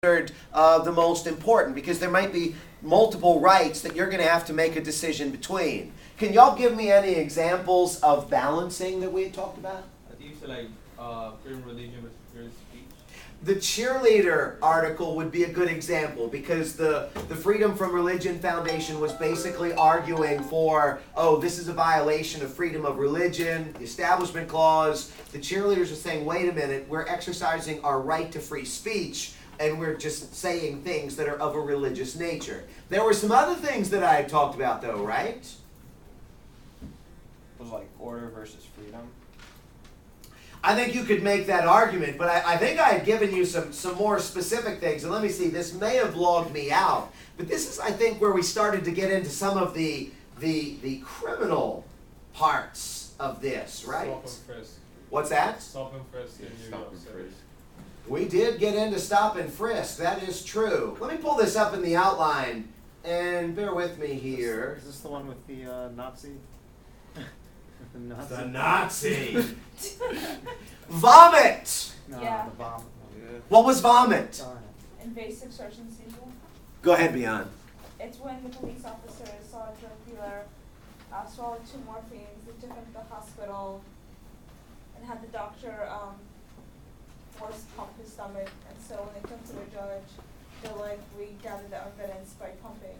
the most important, because there might be multiple rights that you're going to have to make a decision between. Can y'all give me any examples of balancing that we had talked about? I think you said freedom of religion versus freedom of speech. The cheerleader article would be a good example, because the Freedom from Religion Foundation was basically arguing for, oh, this is a violation of freedom of religion, the Establishment Clause. The cheerleaders are saying, wait a minute, we're exercising our right to free speech, and we're just saying things that are of a religious nature. There were some other things that I had talked about, though, right? It was like order versus freedom. I think you could make that argument, but I think I had given you some more specific things. And let me see, this may have logged me out, but this is, I think, where we started to get into some of the criminal parts of this, right? Stop and frisk. What's that? Stop and frisk in New York City. We did get into stop and frisk, that is true. Let me pull this up in the outline, and bear with me here. Is this the one with the Nazi? The Nazi! Vomit! No, Yeah. the bomb. What was vomit? Darn it. Invasive search and seizure. Go ahead, Beyond. It's when the police officers saw a drug dealer swallow 2 morphines. They took him to the hospital and had the doctor force pump his stomach. And so when they took to the judge, they're like, we gathered the evidence by pumping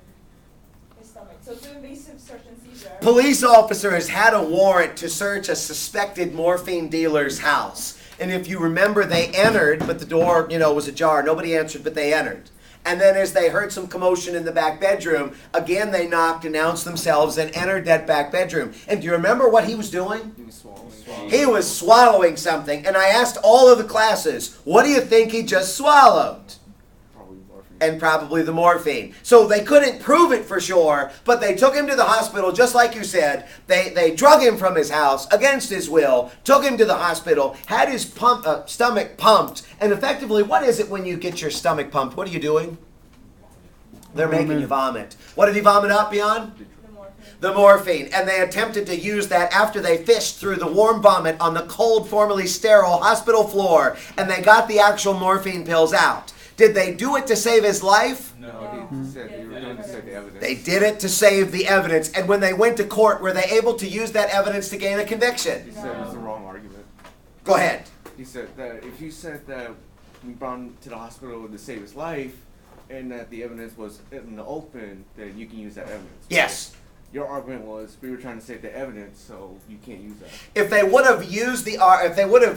his stomach. So it's an invasive search and seizure. Police officers had a warrant to search a suspected morphine dealer's house. And if you remember, they entered, but the door, was ajar. Nobody answered, but they entered. And then as they heard some commotion in the back bedroom, again they knocked, announced themselves, and entered that back bedroom. And do you remember what he was doing? He was swallowing. He was swallowing something. And I asked all of the classes, what do you think he just swallowed? Probably morphine. And probably the morphine. So they couldn't prove it for sure, but they took him to the hospital, just like you said. They drug him from his house against his will, took him to the hospital, had his stomach pumped, and effectively, what is it when you get your stomach pumped? What are you doing? They're making you vomit. What did he vomit up, Beyond? The morphine. The morphine. And they attempted to use that after they fished through the warm vomit on the cold, formerly sterile hospital floor, and they got the actual morphine pills out. Did they do it to save his life? No, No. they said they were doing to save the evidence. They did it to save the evidence. And when they went to court, were they able to use that evidence to gain a conviction? He said it was the wrong argument. Go ahead. He said that if you said that we brought him to the hospital to save his life, and that the evidence was in the open, then you can use that evidence. Yes. Your argument was we were trying to save the evidence, so you can't use that. If they would have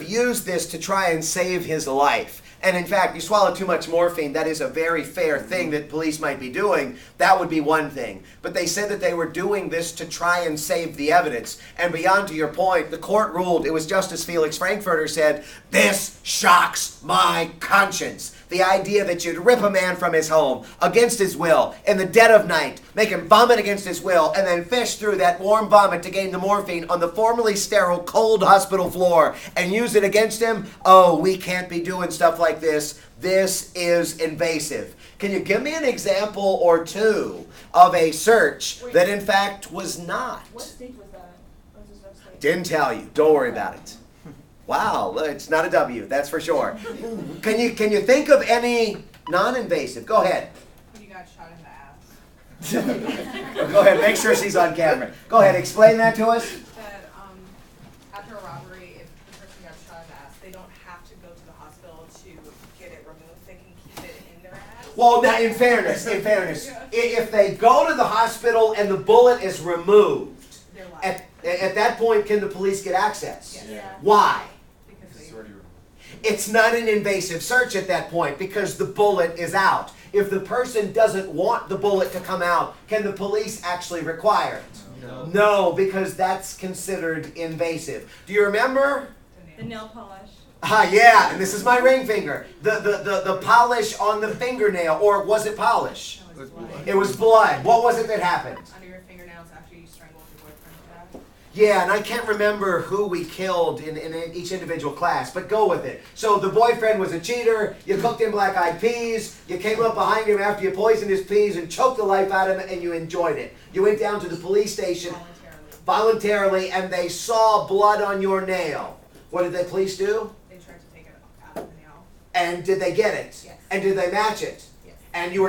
used this to try and save his life, and in fact, you swallow too much morphine, that is a very fair thing that police might be doing, that would be one thing. But they said that they were doing this to try and save the evidence. And beyond to your point, the court ruled, it was Justice Felix Frankfurter said, this shocks my conscience. The idea that you'd rip a man from his home against his will in the dead of night, make him vomit against his will, and then fish through that warm vomit to gain the morphine on the formerly sterile, cold hospital floor and use it against him. Oh, we can't be doing stuff like this. This is invasive. Can you give me an example or two of a search that in fact was not? What state was that? Or was this no state? Didn't tell you. Don't worry about it. Wow, it's not a W, that's for sure. Can you think of any non-invasive? Go ahead. When you got shot in the ass. Go ahead, make sure she's on camera. Go ahead, explain that to us. That after a robbery, if the person got shot in the ass, they don't have to go to the hospital to get it removed. They can keep it in their ass. Well, now in fairness, if they go to the hospital and the bullet is removed, They're liable. at that point, can the police get access? Yes. Yeah. Why? Because they, It's not an invasive search at that point because the bullet is out. If the person doesn't want the bullet to come out, can the police actually require it? No. No, because that's considered invasive. Do you remember? The nail polish. Ah, yeah, and this is my ring finger. The polish on the fingernail, or was it polish? no, it's blood. It was blood. What was it that happened? Under your fingernails after you strangled your boyfriend to death. Yeah, and I can't remember who we killed in each individual class, but go with it. So the boyfriend was a cheater, you cooked him black-eyed peas, you came up behind him after you poisoned his peas and choked the life out of him, and you enjoyed it. You went down to the police station voluntarily, and they saw blood on your nail. What did the police do? They tried to take it out of the nail. And did they get it? Yes. And did they match it? Yes. And you were